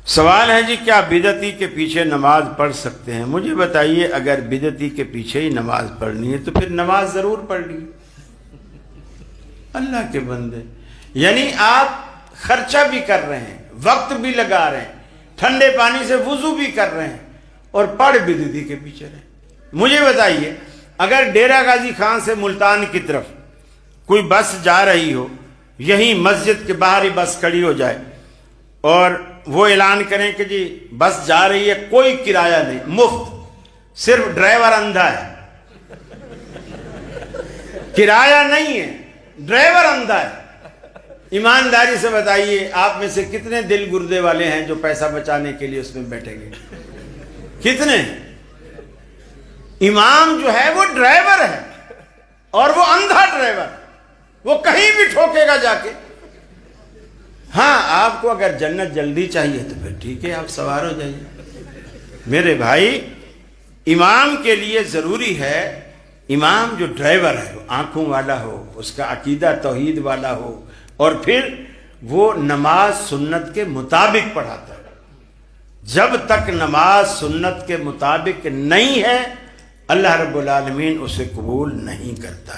سوال ہے جی کیا بدعتی کے پیچھے نماز پڑھ سکتے ہیں؟ مجھے بتائیے، اگر بدعتی کے پیچھے ہی نماز پڑھنی ہے تو پھر نماز ضرور پڑھنی ہے۔ اللہ کے بندے، یعنی آپ خرچہ بھی کر رہے ہیں، وقت بھی لگا رہے ہیں، ٹھنڈے پانی سے وضو بھی کر رہے ہیں اور پڑھ بدعتی کے پیچھے رہے ہیں۔ مجھے بتائیے، اگر ڈیرہ غازی خان سے ملتان کی طرف کوئی بس جا رہی ہو، یہیں مسجد کے باہر ہی بس کھڑی ہو جائے اور وہ اعلان کریں کہ جی بس جا رہی ہے، کوئی کرایہ نہیں، مفت، صرف ڈرائیور اندھا ہے، کرایہ نہیں ہے، ڈرائیور اندھا ہے، ایمانداری سے بتائیے آپ میں سے کتنے دل گردے والے ہیں جو پیسہ بچانے کے لیے اس میں بیٹھیں گے؟ کتنے؟ امام جو ہے وہ ڈرائیور ہے اور وہ اندھا ڈرائیور، وہ کہیں بھی ٹھوکے گا جا کے۔ ہاں، آپ کو اگر جنت جلدی چاہیے تو پھر ٹھیک ہے، آپ سوار ہو جائیے۔ میرے بھائی، امام کے لیے ضروری ہے، امام جو ڈرائیور ہے وہ آنکھوں والا ہو، اس کا عقیدہ توحید والا ہو، اور پھر وہ نماز سنت کے مطابق پڑھاتا ہے۔ جب تک نماز سنت کے مطابق نہیں ہے، اللہ رب العالمین اسے قبول نہیں کرتا۔